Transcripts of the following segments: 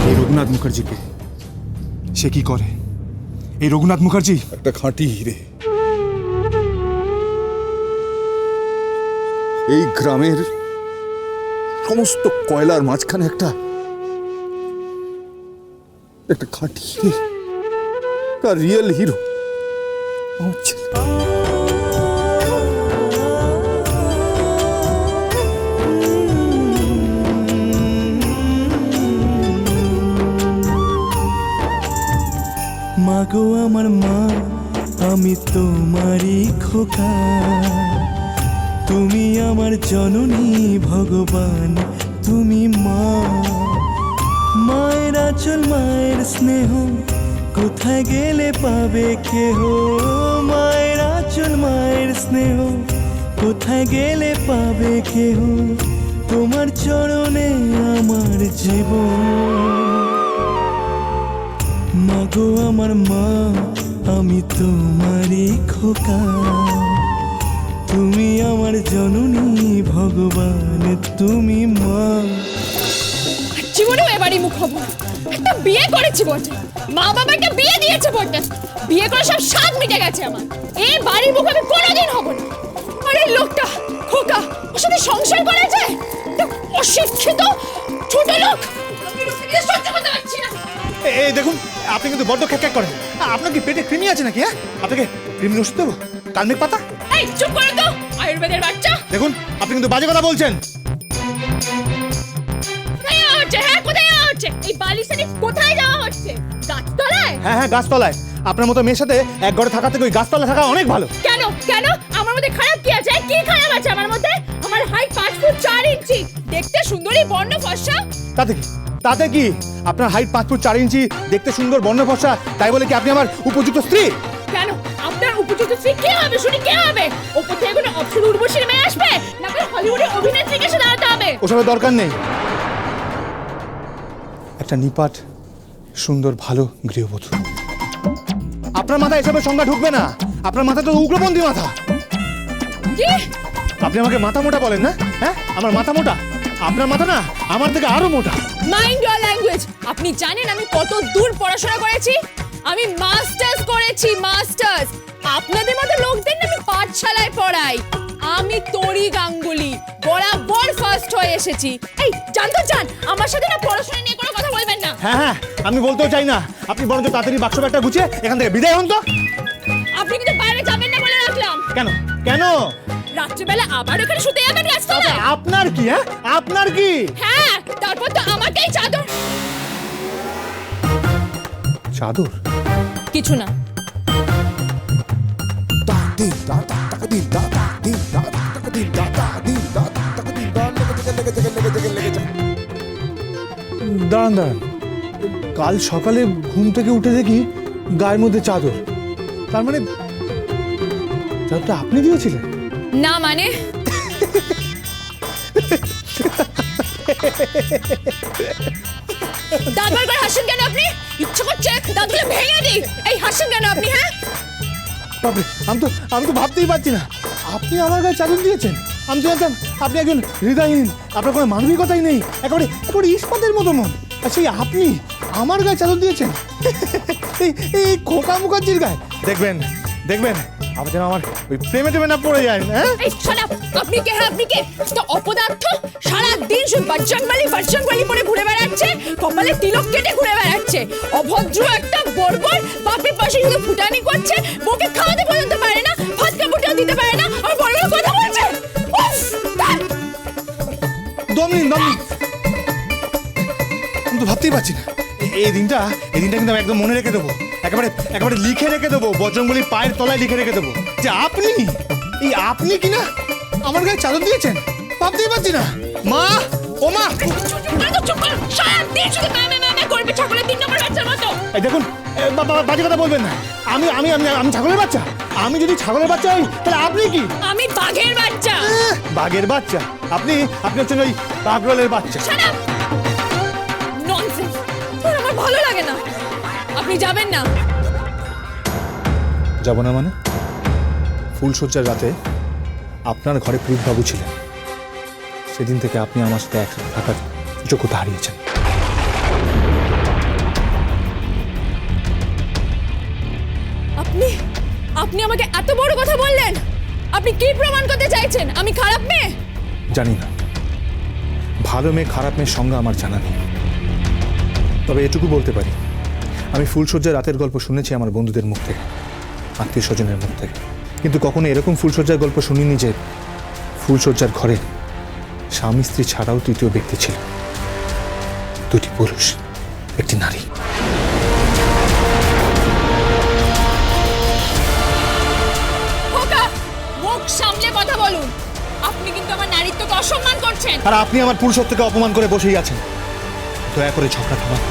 এই রঘুনাথ মুখার্জিকে সে কি করে? এই রঘুনাথ মুখার্জি একটা খাঁটি হিরে। এই গ্রামের সমস্ত কয়লার মাঝখানে একটা খাঁটি হিরে, একটা রিয়েল হিরো আমার ছেলে। মাগো আমার মা, আমি তোমারই খোকা, তুমি আমার জননী ভগবান, তুমি মা। মায়ের আঁচল মায়ের স্নেহ কোথায় গেলে পাবে কেহ, মায়ের আঁচল মায়ের স্নেহ কোথায় গেলে পাবে কেহ, তোমার চরণে আমার জীবন। মাগো আমার মা, আমি তোমারই খোকা, তুমি আমার জননী ভগবান, তুমি মা। জীবনেও এবারই মুখ হবো। একটা বিয়ে করেছি বটে, মা বাবা একটা বিয়ে দিয়েছে বটে, বিয়ে করে সব স্বাদ মিটে গেছে আমার। এই বাড়ির মুখ আমি কোনোদিন হব না। আরে লোকটা খোকা, ওর সাথে সংসার করা যায়? অশিক্ষিত ছোট লোক, আমি লোকটাকে সহ্য করতে পারছি না। এই দেখুন, আপনি কিন্তু বড্ড খ্যাক করেন। আপনার কি পেটে কৃমি আছে নাকি? হ্যাঁ, আপনাকে কৃমির ওষুধ দেবো? কালমেঘ পাতা? এই চুপ করো তো, আয়ুর্বেদের বাচ্চা। দেখুন, আপনি কিন্তু বাজে কথা বলছেন। এই বালিশানি কোথায় যাওয়া হচ্ছে? গাছতলায়? হ্যাঁ হ্যাঁ, গাছতলায়। আপনার মতো মেয়ের সাথে এক ঘরে থাকা থেকে ওই গাছতলায় থাকা অনেক ভালো। কেন কেন? আমার মধ্যে খারাপ কি আছে? কি খারাপ আছে আমার মধ্যে? আমার হাইট 5 ফুট 4 ইঞ্চি, দেখতে সুন্দরী, বর্ণ ফর্সা। তাতে কি? তাতে কি? আপনার হাইট 5 ফুট 4 ইঞ্চি, দেখতে সুন্দর, বর্ণ ফর্সা, তাই বলে কি আপনি আমার উপযুক্ত স্ত্রী? কেন? আপনার উপযুক্ত স্ত্রী কে হবে শুনি? কে হবে? ওপর থেকে কোনো অপশন উর্বশীর মেয়ে আসবে, নাকি হলিউডের অভিনেত্রীকে এসে দাঁড়াতে হবে? ওসবের দরকার নেই। একটা নিপাট সুন্দর ভালো গৃহবধূ। আপনার মাথায় এসবের সংজ্ঞা ঢুকবে না। আপনার মাথা তো উগ্রপন্থী মাথা। কি? আপনি আমাকে মাথা মোটা বলেন না? হ্যাঁ, আমার মাথা মোটা? আপনার মাথা না আমার থেকে আরো মোটা। Mind your language. আপনি জানেন আমি কত দূর পড়াশোনা করেছি? আমি মাস্টার্স করেছি, মাস্টার্স। আপনাদের মতো লোকদের না আমি পাঠশালায় পড়াই। আমি তরি গাঙ্গুলি, বরাবর ফার্স্ট হয়ে এসেছি। এই জানতো জান, আমার সাথে না পড়াশোনা নিয়ে কোনো কথা বলবেন না। হ্যাঁ হ্যাঁ, আমি বলতেও চাই না। আপনি বরঞ্চ তাড়াতাড়ি বাক্স ব্যাগটা গুছিয়ে এখান থেকে বিদায় হন তো। আপনি কিন্তু বাইরে যাবেন না বলে রাখলাম। কেন কেন? রাত্রিবেলা আবার ওখানে শুতে যাবেন গাছতলায়? আপনার কি? হ্যাঁ, আপনার কি? হ্যাঁ, তারপর তো আমাকেই চাদর। চাদর? কিছু না। দাঁড়ান দাঁড়ান, কাল সকালে ঘুম থেকে উঠে দেখি গায়ের মধ্যে চাদর। তার মানে চাদরটা আপনি দিয়েছিলেন? না মানে? দাঁত বার করে হাসেন কেন আপনি? ইচ্ছে করছে দাঁতগুলো ভেঙে দিই। এই হাসেন কেন আপনি? হ্যাঁ, বাপরে, আমি তো ভাবতেই পারছি না আপনি আমার গায়ে চাদর দিয়েছেন। আমি তো জানতাম আপনি একজন হৃদয়হীন, আপনার কোনো মানবিকতাই নেই, একেবারে ইস্পাতের মতো মন। আর সেই আপনি আমার গায়ে চাদর দিয়েছেন, এই খোকা মুখার্জির গায়ে। দেখবেন দেখবেন, আবার যেন আমার ওই প্রেমে টেমে না পড়ে যায়। হ্যাঁ, এই শালা, আপনি কে? হ্যাঁ, আপনি কে? তো অপদার্থ, সারা দিন শুধু বাচ্চানবালি পরে ঘুরে বেড়াচ্ছে, কপালে তিলক কেটে ঘুরে বেড়াচ্ছে। অভদ্র একটা বর্বর, বাপের পাশে শুধু ফুটানি করছে, বউকে খাওয়াতে পর্যন্ত পারে না, ভাত কাপড়টাও দিতে পারে না, আর বড় বড় কথা বলছে। উফ! দম নিন। আমি তো ভাবতেই পারছি না। এই দিনটা কিন্তু আমি একদম মনে রেখে দেবো, একেবারে লিখে রেখে দেবো, বজরংবলীর পায়ের তলায় লিখে রেখে দেবো যে আপনি কিনা আমার গায়ে চাদর দিয়েছেন। ভাবতেই পারছি না। মা, ও মা, এই দেখুন, বাজে কথা বলবেন না। আমি ছাগলের বাচ্চা? আমি যদি ছাগলের বাচ্চা হই তাহলে আপনি কি? আমি বাঘের বাচ্চা। বাঘের বাচ্চা? আপনি হচ্ছেন ওই বাঘরোলের বাচ্চা। ননসেন্স, আমার ভালো লাগে না। আপনি যাবেন না? যাব না মানে? ফুলশয্যার রাতে আপনার ঘরে প্রীতবাবু ছিলেন, সেদিন থেকে আপনি আমার সাথে একসাথে থাকার যোগ্যতা হারিয়েছেন। আপনি কি প্রমাণ করতে চাইছেন? আমি খারাপ মেয়ে? জানি না, ভালো মেয়ে খারাপ মেয়ের সংজ্ঞা আমার জানা নেই। তবে এটুকু বলতে পারি, আমি ফুলসজ্জার রাতের গল্প শুনেছি আমার বন্ধুদের মুখ থেকে, আত্মীয় স্বজনের মুখ থেকে, কিন্তু কখনো এরকম ফুলসজ্জার গল্প শুনিনি যে ফুলসজ্জার ঘরে স্বামী স্ত্রী ছাড়াও তৃতীয় ব্যক্তি ছিল। দুটি পুরুষ, একটি নারী। খোকা, মুখ সামলে কথা বলুন। আপনি কিন্তু আমার নারীত্বকে অসম্মান করছেন। আর আপনি আমার পুরুষত্বকে অপমান করে বসেই আছেন। দয়া করে ঝগড়া থামান,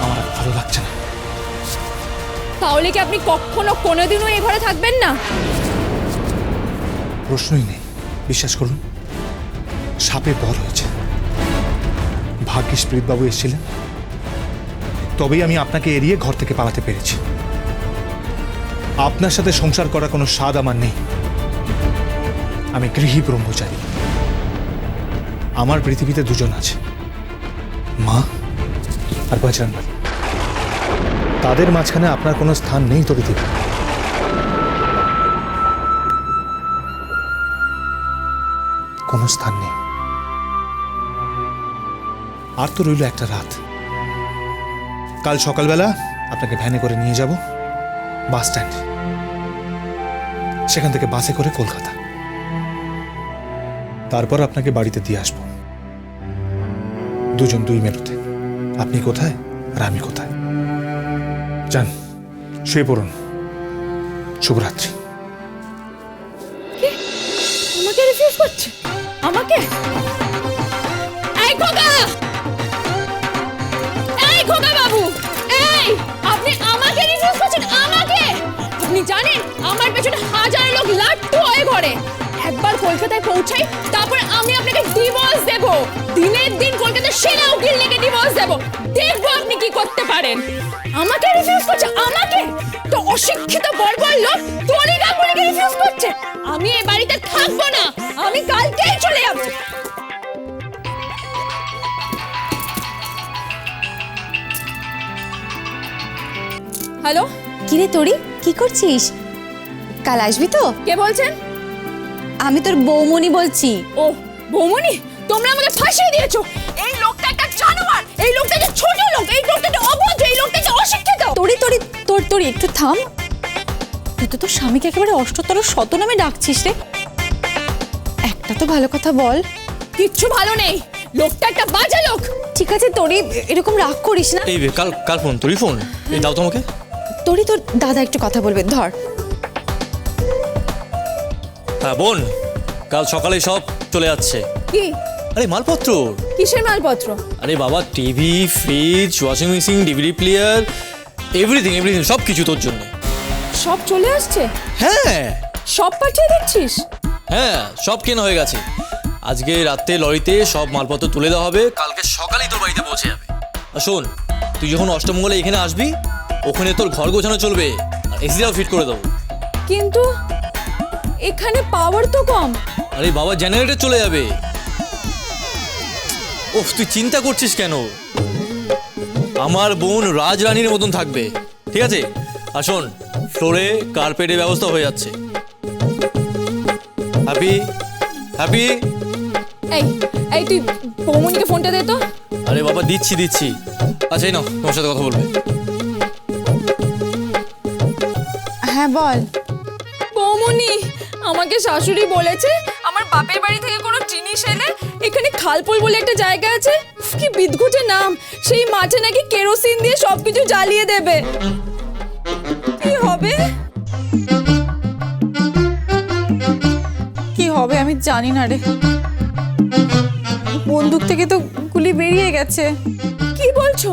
আমার আর ভালো লাগছে না। তাহলে কি আপনি কখনো কোনোদিনও এই ঘরে থাকবেন না? প্রশ্নই নেই, বিশ্বাস করুন। সাপে বর হয়েছে। ভাগ্যিস প্রীতবাবু এসেছিলেন, তবেই আমি আপনাকে এড়িয়ে ঘর থেকে পালাতে পেরেছি। আপনার সাথে সংসার করার কোনো স্বাদ আমার নেই। আমি গৃহী ব্রহ্মচারী। আমার পৃথিবীতে দুজন আছে, মা আর বজরঙ্গবলী। তাদের মাঝখানে আপনার কোনো স্থান নেই তরিদি। কোনো স্থান নেই। আর তো রইল একটা রাত। কাল সকালবেলা আপনাকে ভ্যানে করে নিয়ে যাব বাস স্ট্যান্ড, সেখান থেকে বাসে করে কলকাতা, তারপর আপনাকে বাড়িতে দিয়ে আসবো। দুজন দুই মেরুতে, আপনি কোথায় আর আমি কোথায়। যান, শুয়ে পড়ুন। শুভরাত্রি। আমাকে রিফিউজ করছে? আমাকে? এই খোকা! এই খোকা বাবু! এই, আপনি আমাকে রিফিউজ করছেন? আমাকে? আপনি জানেন আমার পেছনে হাজার লোক লাট্টু হয়ে ঘরে। একবার কলকাতায় পৌঁছাই, তারপর আমি আপনাকে ডিভোর্স দেব। দিনের দিন কলকাতার সেরা উকিল লেগে ডিভোর্স দেব। দেখবো আপনি কি করতে পারেন। আমাকে রিফিউজ করছে? আমাকে? তো অশিক্ষিত বর্বর লোক তোরই গাঙ্গুলিকে রিফিউজ করছে। আমি এই বাড়িতে থাকবো না, আমি কালকেই চলে যাব। হ্যালো, কিরে তোরি কি করছিস? কাল আসবি তো? কে বলছেন? আমি তোর বৌমনি বলছি। ও বৌমনি, তোমরা আমাকে ফাঁসিয়ে দিয়েছো। এই লোকটা একটা জানোয়ার, এই লোকটা একটা ছোট লোক, এই লোকটা একটা অভদ্র, এই লোকটা একটা অশিক্ষিত। তোরি তোরি তোর একটু থাম। তুই তো তোর স্বামীকে একেবারে অষ্টতর শত নামে ডাকছিস রে। একটা তো ভালো কথা বল। কিচ্ছু ভালো নেই, লোকটা একটা বাজে লোক। ঠিক আছে তোরি, এরকম রাগ করিস না। এই কাল কাল ফোন, তোরই ফোন, এই দাও তো আমাকে। তোরি তোর দাদা একটু কথা বলবে, ধর। হ্যাঁ বোন, কাল সকালে সব চলে যাচ্ছে। কি? আরে মালপত্র। কিসের মালপত্র? আরে বাবা, TV, fridge, washing machine, DVD player, everything everything সব কিছু তোর জন্য। সব চলে আসছে? হ্যাঁ সব পাঠিয়ে দিচ্ছিস? হ্যাঁ, সব কেনা হয়ে গেছে। আজকে রাতে লরিতে সব মালপত্র তুলে দেওয়া হবে, কালকে সকালেই তোর বাড়িতে পৌঁছে যাবে। আর শোন, তুই যখন অষ্টমঙ্গলে এখানে আসবি, ওখানে তোর ঘর গোছানো চলবে, আর এসিটাও ফিট করে দেবো। কিন্তু এখানে পাওয়ার তো কম। আরে বাবা, জেনারেটর চলে যাবে। ওফ, তুই চিন্তা করছিস কেন? আমার বোন রাজরানীর মতন থাকবে, ঠিক আছে? আর শোন, ফ্লোরে কার্পেটের ব্যবস্থা হয়ে যাচ্ছে। Happy happy. এই এই তুই বৌমনিকে ফোনটা দে তো। আরে বাবা, দিচ্ছি দিচ্ছি। আচ্ছা এই নাও, তোমার সাথে কথা বলবে। হ্যাঁ বল। বৌমনি, আমাকে শাশুড়ি বলেছে আমার বাপের বাড়ি থেকে কোনো জিনিস এলে এখানে খালপুল বলে একটা জায়গা আছে, উফ, কি বিদঘুটে নাম, সেই মাঠে নাকি কেরোসিন দিয়ে সবকিছু জ্বালিয়ে দেবে। কি হবে? কি হবে আমি জানি না রে। বন্দুক থেকে তো গুলি বেরিয়ে গেছে। কি বলছো?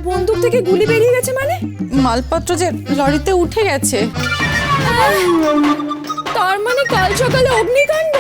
বন্দুক থেকে গুলি বেরিয়ে গেছে মানে? মালপত্র যে লরিতে উঠে গেছে। তার মানে কাল সকালে অগ্নিকাণ্ড।